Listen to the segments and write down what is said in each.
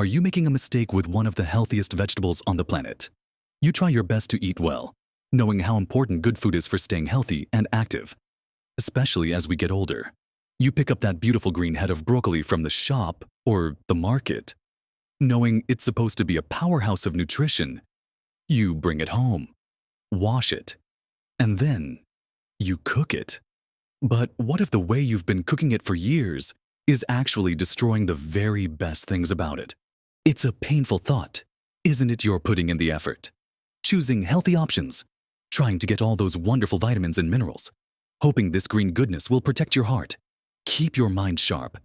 Are you making a mistake with one of the healthiest vegetables on the planet? You try your best to eat well, knowing how important good food is for staying healthy and active, especially as we get older. You pick up that beautiful green head of broccoli from the shop or the market, knowing it's supposed to be a powerhouse of nutrition. You bring it home, wash it, and then you cook it. But what if the way you've been cooking it for years is actually destroying the very best things about it? It's a painful thought, isn't it? You're putting in the effort, choosing healthy options, trying to get all those wonderful vitamins and minerals, hoping this green goodness will protect your heart, keep your mind sharp,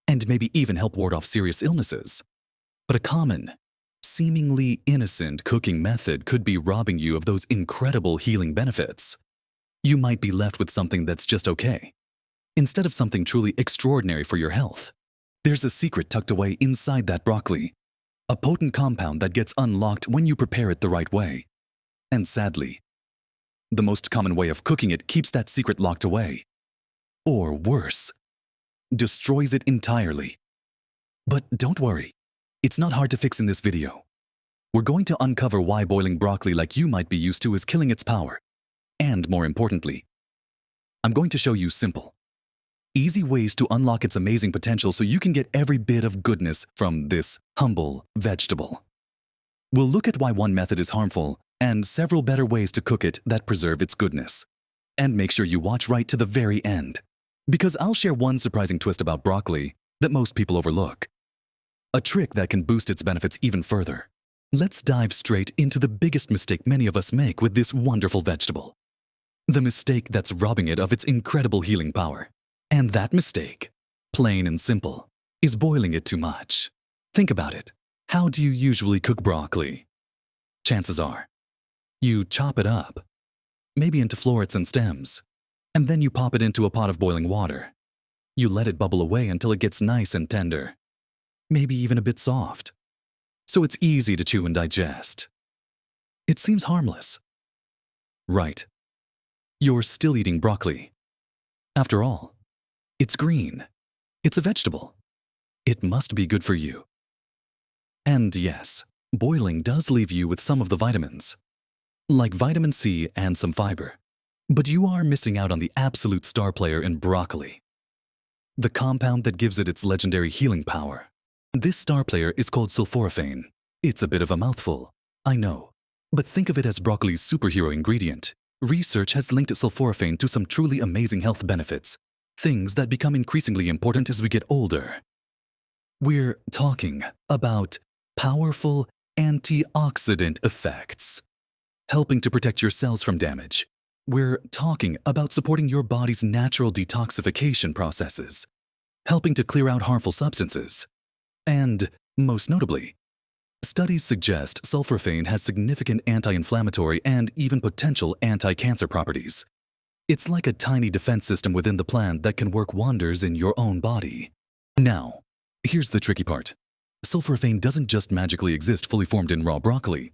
and maybe even help ward off serious illnesses. But a common, seemingly innocent cooking method could be robbing you of those incredible healing benefits. You might be left with something that's just okay, instead of something truly extraordinary for your health. There's a secret tucked away inside that broccoli, a potent compound that gets unlocked when you prepare it the right way. And sadly, the most common way of cooking it keeps that secret locked away. Or worse, destroys it entirely. But don't worry, it's not hard to fix in this video. We're going to uncover why boiling broccoli like you might be used to is killing its power. And more importantly, I'm going to show you simple, easy ways to unlock its amazing potential so you can get every bit of goodness from this humble vegetable. We'll look at why one method is harmful and several better ways to cook it that preserve its goodness. And make sure you watch right to the very end, because I'll share one surprising twist about broccoli that most people overlook. A trick that can boost its benefits even further. Let's dive straight into the biggest mistake many of us make with this wonderful vegetable. The mistake that's robbing it of its incredible healing power. And that mistake, plain and simple, is boiling it too much. Think about it. How do you usually cook broccoli? Chances are, you chop it up, maybe into florets and stems, and then you pop it into a pot of boiling water. You let it bubble away until it gets nice and tender, maybe even a bit soft, so it's easy to chew and digest. It seems harmless. Right. You're still eating broccoli. After all, it's green. It's a vegetable. It must be good for you. And yes, boiling does leave you with some of the vitamins, like vitamin C and some fiber. But you are missing out on the absolute star player in broccoli, the compound that gives it its legendary healing power. This star player is called sulforaphane. It's a bit of a mouthful, I know, but think of it as broccoli's superhero ingredient. Research has linked sulforaphane to some truly amazing health benefits, things that become increasingly important as we get older. We're talking about powerful antioxidant effects, helping to protect your cells from damage. We're talking about supporting your body's natural detoxification processes, helping to clear out harmful substances. And, most notably, studies suggest sulforaphane has significant anti-inflammatory and even potential anti-cancer properties. It's like a tiny defense system within the plant that can work wonders in your own body. Now, here's the tricky part. Sulforaphane doesn't just magically exist fully formed in raw broccoli.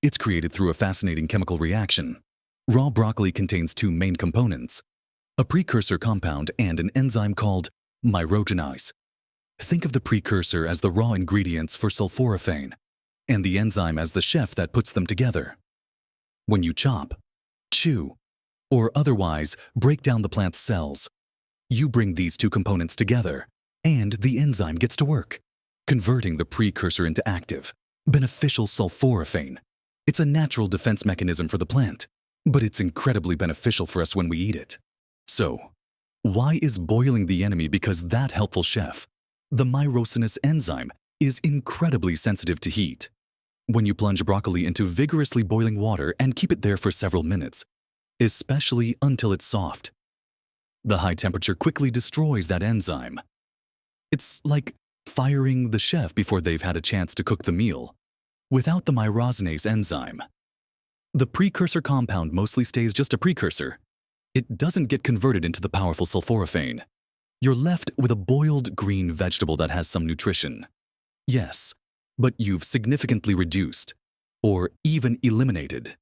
It's created through a fascinating chemical reaction. Raw broccoli contains two main components, a precursor compound and an enzyme called myrogenase. Think of the precursor as the raw ingredients for sulforaphane, and the enzyme as the chef that puts them together. When you chop, chew, or otherwise break down the plant's cells, you bring these two components together, and the enzyme gets to work, converting the precursor into active, beneficial sulforaphane. It's a natural defense mechanism for the plant, but it's incredibly beneficial for us when we eat it. So, why is boiling the enemy? Because that helpful chef, the myrosinase enzyme, is incredibly sensitive to heat. When you plunge broccoli into vigorously boiling water and keep it there for several minutes, especially until it's soft, the high temperature quickly destroys that enzyme. It's like firing the chef before they've had a chance to cook the meal. Without the myrosinase enzyme, the precursor compound mostly stays just a precursor. It doesn't get converted into the powerful sulforaphane. You're left with a boiled green vegetable that has some nutrition. Yes, but you've significantly reduced, or even eliminated,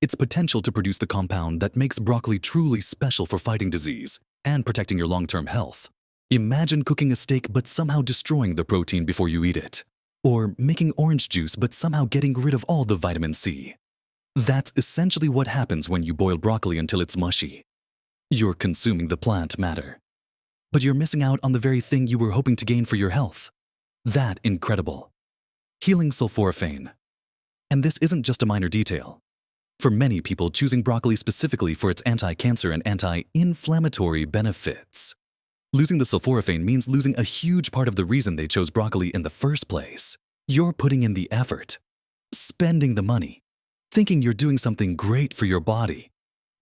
its potential to produce the compound that makes broccoli truly special for fighting disease and protecting your long-term health. Imagine cooking a steak but somehow destroying the protein before you eat it. or making orange juice but somehow getting rid of all the vitamin C. That's essentially what happens when you boil broccoli until it's mushy. You're consuming the plant matter, but you're missing out on the very thing you were hoping to gain for your health. That incredible. Healing sulforaphane. And this isn't just a minor detail. For many people, choosing broccoli specifically for its anti-cancer and anti-inflammatory benefits. Losing the sulforaphane means losing a huge part of the reason they chose broccoli in the first place. You're putting in the effort, spending the money, thinking you're doing something great for your body.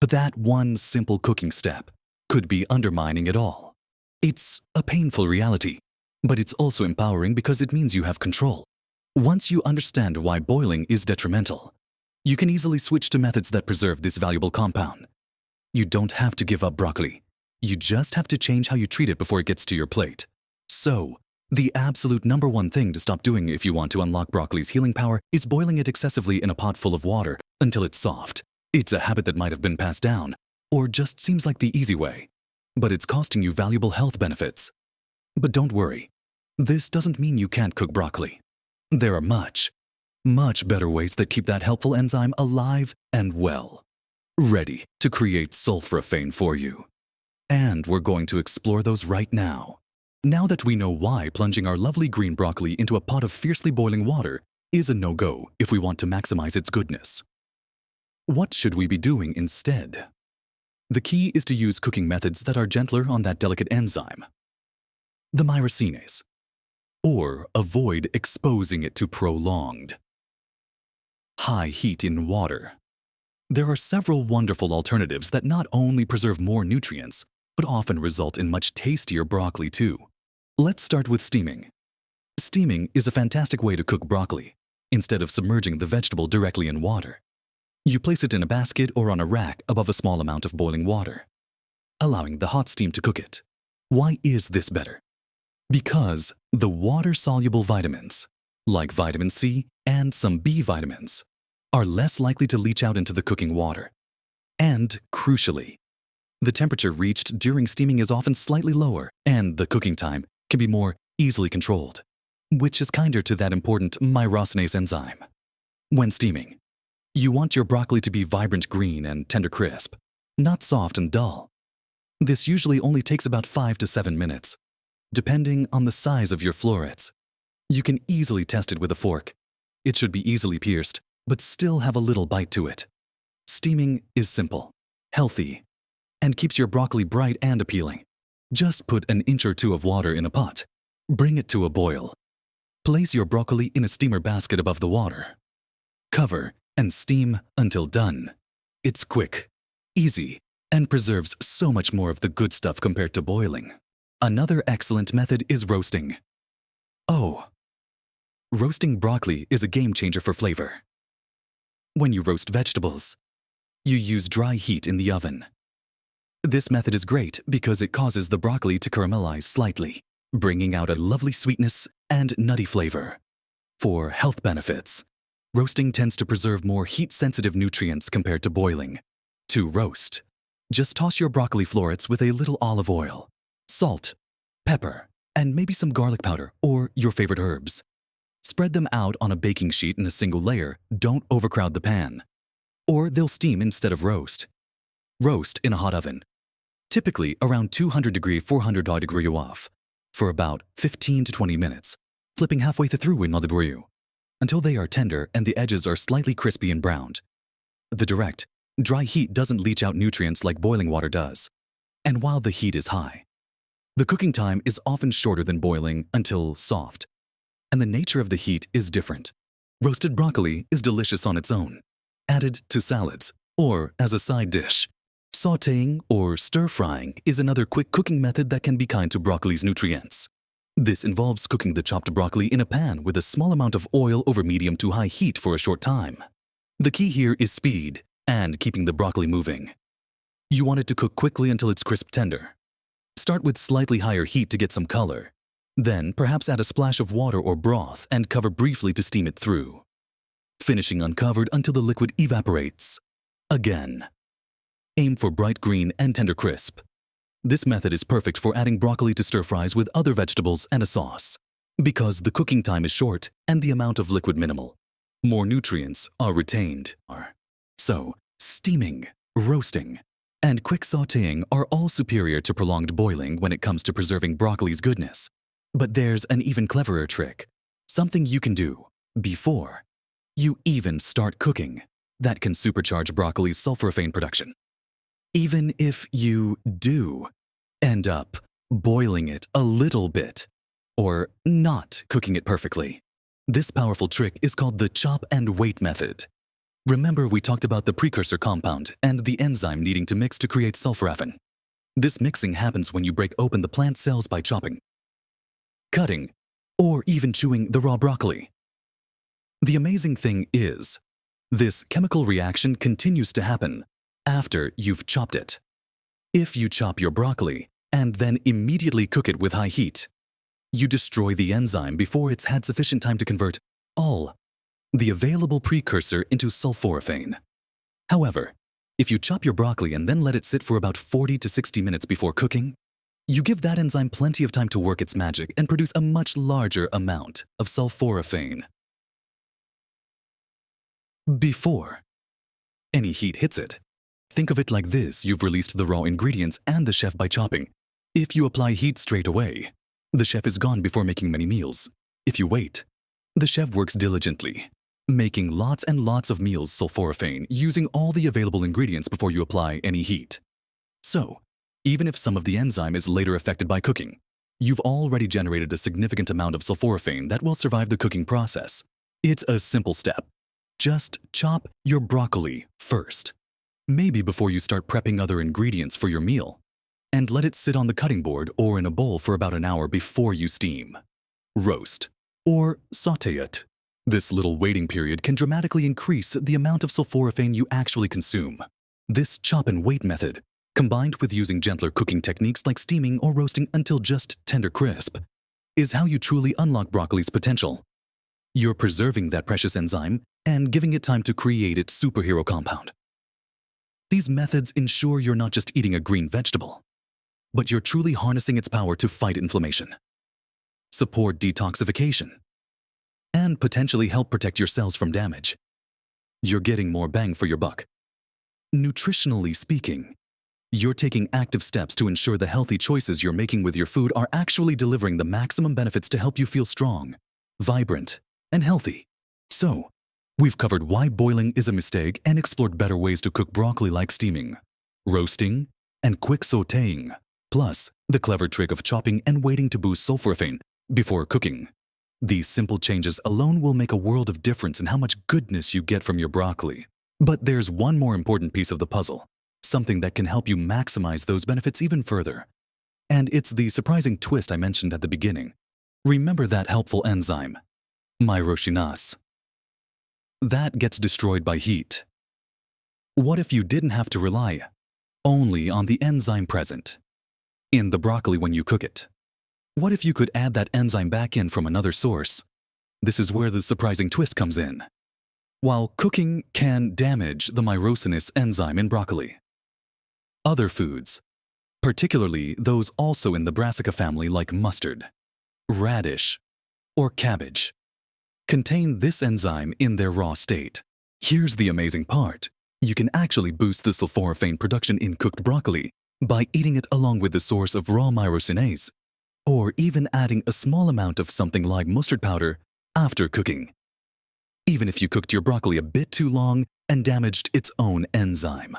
But that one simple cooking step could be undermining it all. It's a painful reality, but it's also empowering because it means you have control. Once you understand why boiling is detrimental, you can easily switch to methods that preserve this valuable compound. You don't have to give up broccoli. You just have to change how you treat it before it gets to your plate. So, the absolute #1 thing to stop doing if you want to unlock broccoli's healing power is boiling it excessively in a pot full of water until it's soft. It's a habit that might have been passed down, or just seems like the easy way. But it's costing you valuable health benefits. But don't worry. This doesn't mean you can't cook broccoli. There are much better ways that keep that helpful enzyme alive and well, ready to create sulforaphane for you. And we're going to explore those right now. Now that we know why plunging our lovely green broccoli into a pot of fiercely boiling water is a no-go if we want to maximize its goodness. What should we be doing instead? The key is to use cooking methods that are gentler on that delicate enzyme, the myrosinase, or avoid exposing it to prolonged high heat in water. There are several wonderful alternatives that not only preserve more nutrients, but often result in much tastier broccoli too. Let's start with steaming. Steaming is a fantastic way to cook broccoli, instead of submerging the vegetable directly in water. You place it in a basket or on a rack above a small amount of boiling water, allowing the hot steam to cook it. Why is this better? Because the water-soluble vitamins, like vitamin C and some B vitamins, are less likely to leach out into the cooking water. And, crucially, the temperature reached during steaming is often slightly lower, and the cooking time can be more easily controlled, which is kinder to that important myrosinase enzyme. When steaming, you want your broccoli to be vibrant green and tender crisp, not soft and dull. This usually only takes about 5 to 7 minutes, depending on the size of your florets. You can easily test it with a fork. It should be easily pierced, but still have a little bite to it. Steaming is simple, healthy, and keeps your broccoli bright and appealing. Just put an inch or two of water in a pot. Bring it to a boil. Place your broccoli in a steamer basket above the water. Cover and steam until done. It's quick, easy, and preserves so much more of the good stuff compared to boiling. Another excellent method is roasting. Oh, roasting broccoli is a game changer for flavor. When you roast vegetables, you use dry heat in the oven. This method is great because it causes the broccoli to caramelize slightly, bringing out a lovely sweetness and nutty flavor. For health benefits, roasting tends to preserve more heat-sensitive nutrients compared to boiling. To roast, just toss your broccoli florets with a little olive oil, salt, pepper, and maybe some garlic powder or your favorite herbs. Spread them out on a baking sheet in a single layer. Don't overcrowd the pan, or they'll steam instead of roast. Roast in a hot oven, typically around 200 400 degree off, for about 15 to 20 minutes, flipping halfway through in olive oil, until they are tender and the edges are slightly crispy and browned. The direct, dry heat doesn't leach out nutrients like boiling water does. And while the heat is high, the cooking time is often shorter than boiling until soft. And the nature of the heat is different. Roasted broccoli is delicious on its own, added to salads, or as a side dish. Sautéing or stir-frying is another quick cooking method that can be kind to broccoli's nutrients. This involves cooking the chopped broccoli in a pan with a small amount of oil over medium to high heat for a short time. The key here is speed and keeping the broccoli moving. You want it to cook quickly until it's crisp tender. Start with slightly higher heat to get some color. Then perhaps add a splash of water or broth and cover briefly to steam it through, finishing uncovered until the liquid evaporates. Again, aim for bright green and tender crisp. This method is perfect for adding broccoli to stir-fries with other vegetables and a sauce. Because the cooking time is short and the amount of liquid minimal, more nutrients are retained. So, steaming, roasting, and quick sautéing are all superior to prolonged boiling when it comes to preserving broccoli's goodness. But there's an even cleverer trick, something you can do before you even start cooking that can supercharge broccoli's sulforaphane production. Even if you do end up boiling it a little bit or not cooking it perfectly, this powerful trick is called the chop and wait method. Remember, we talked about the precursor compound and the enzyme needing to mix to create sulforaphane. This mixing happens when you break open the plant cells by chopping, cutting, or even chewing the raw broccoli. The amazing thing is, this chemical reaction continues to happen after you've chopped it. If you chop your broccoli and then immediately cook it with high heat, you destroy the enzyme before it's had sufficient time to convert all the available precursor into sulforaphane. However, if you chop your broccoli and then let it sit for about 40 to 60 minutes before cooking, you give that enzyme plenty of time to work its magic and produce a much larger amount of sulforaphane before any heat hits it. Think of it like this: you've released the raw ingredients and the chef by chopping. If you apply heat straight away, the chef is gone before making many meals. If you wait, the chef works diligently, making lots and lots of meals sulforaphane using all the available ingredients before you apply any heat. So, even if some of the enzyme is later affected by cooking, you've already generated a significant amount of sulforaphane that will survive the cooking process. It's a simple step. Just chop your broccoli first, maybe before you start prepping other ingredients for your meal, and let it sit on the cutting board or in a bowl for about an hour before you steam, roast, or sauté it. This little waiting period can dramatically increase the amount of sulforaphane you actually consume. This chop and wait method, combined with using gentler cooking techniques like steaming or roasting until just tender crisp, is how you truly unlock broccoli's potential. You're preserving that precious enzyme and giving it time to create its superhero compound. These methods ensure you're not just eating a green vegetable, but you're truly harnessing its power to fight inflammation, support detoxification, and potentially help protect your cells from damage. You're getting more bang for your buck. Nutritionally speaking, you're taking active steps to ensure the healthy choices you're making with your food are actually delivering the maximum benefits to help you feel strong, vibrant, and healthy. So, we've covered why boiling is a mistake and explored better ways to cook broccoli like steaming, roasting, and quick sautéing, plus the clever trick of chopping and waiting to boost sulforaphane before cooking. These simple changes alone will make a world of difference in how much goodness you get from your broccoli. But there's one more important piece of the puzzle, something that can help you maximize those benefits even further. And it's the surprising twist I mentioned at the beginning. Remember that helpful enzyme, myrosinase. That gets destroyed by heat. What if you didn't have to rely only on the enzyme present in the broccoli when you cook it? What if you could add that enzyme back in from another source? This is where the surprising twist comes in. While cooking can damage the myrosinase enzyme in broccoli, other foods, particularly those also in the brassica family like mustard, radish, or cabbage, contain this enzyme in their raw state. Here's the amazing part. You can actually boost the sulforaphane production in cooked broccoli by eating it along with the source of raw myrosinase, or even adding a small amount of something like mustard powder after cooking, even if you cooked your broccoli a bit too long and damaged its own enzyme.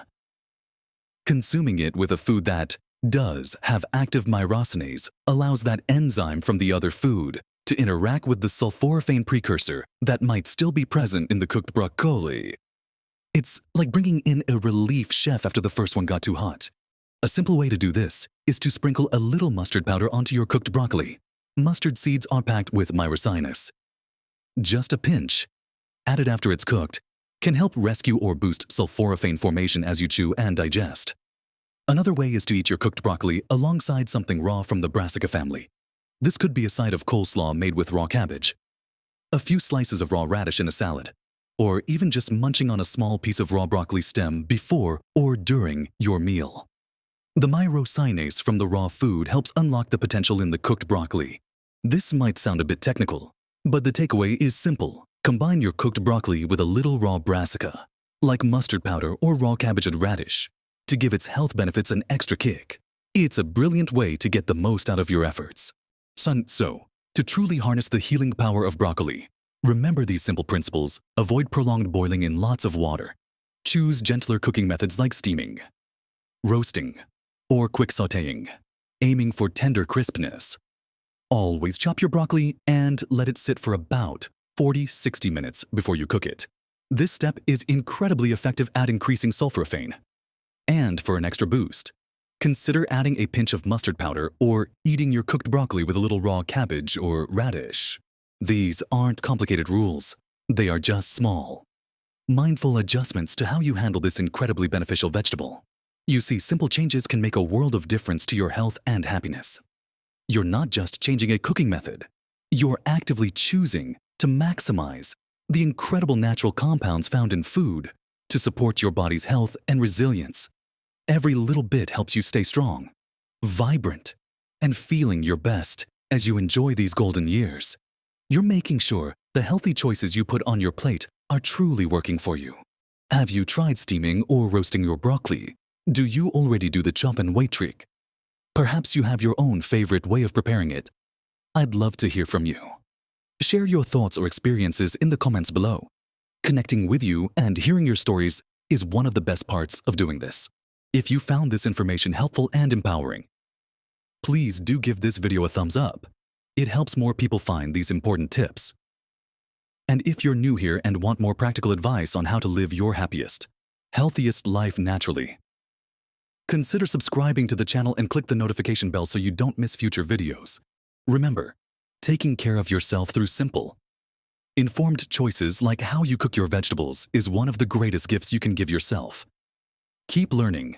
Consuming it with a food that does have active myrosinase allows that enzyme from the other food to interact with the sulforaphane precursor that might still be present in the cooked broccoli. It's like bringing in a relief chef after the first one got too hot. A simple way to do this is to sprinkle a little mustard powder onto your cooked broccoli. Mustard seeds are packed with myrosinase. Just a pinch, added after it's cooked, can help rescue or boost sulforaphane formation as you chew and digest. Another way is to eat your cooked broccoli alongside something raw from the brassica family. This could be a side of coleslaw made with raw cabbage, a few slices of raw radish in a salad, or even just munching on a small piece of raw broccoli stem before or during your meal. The myrosinase from the raw food helps unlock the potential in the cooked broccoli, This might sound a bit technical, but the takeaway is simple. Combine your cooked broccoli with a little raw brassica, like mustard powder or raw cabbage and radish, to give its health benefits an extra kick. It's a brilliant way to get the most out of your efforts. So, to truly harness the healing power of broccoli, remember these simple principles. Avoid prolonged boiling in lots of water. Choose gentler cooking methods like steaming, roasting, or quick sautéing, aiming for tender crispness. Always chop your broccoli and let it sit for about 40-60 minutes before you cook it. This step is incredibly effective at increasing sulforaphane. And for an extra boost, consider adding a pinch of mustard powder or eating your cooked broccoli with a little raw cabbage or radish. These aren't complicated rules. They are just small, mindful adjustments to how you handle this incredibly beneficial vegetable. You see, simple changes can make a world of difference to your health and happiness. You're not just changing a cooking method. You're actively choosing to maximize the incredible natural compounds found in food to support your body's health and resilience. Every little bit helps you stay strong, vibrant, and feeling your best as you enjoy these golden years. You're making sure the healthy choices you put on your plate are truly working for you. Have you tried steaming or roasting your broccoli? Do you already do the chop and wait trick? Perhaps you have your own favorite way of preparing it. I'd love to hear from you. Share your thoughts or experiences in the comments below. Connecting with you and hearing your stories is one of the best parts of doing this. If you found this information helpful and empowering, please do give this video a thumbs up. It helps more people find these important tips. And if you're new here and want more practical advice on how to live your happiest, healthiest life naturally, consider subscribing to the channel and click the notification bell so you don't miss future videos. Remember, taking care of yourself through simple, informed choices like how you cook your vegetables is one of the greatest gifts you can give yourself. Keep learning,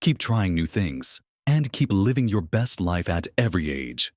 keep trying new things, and keep living your best life at every age.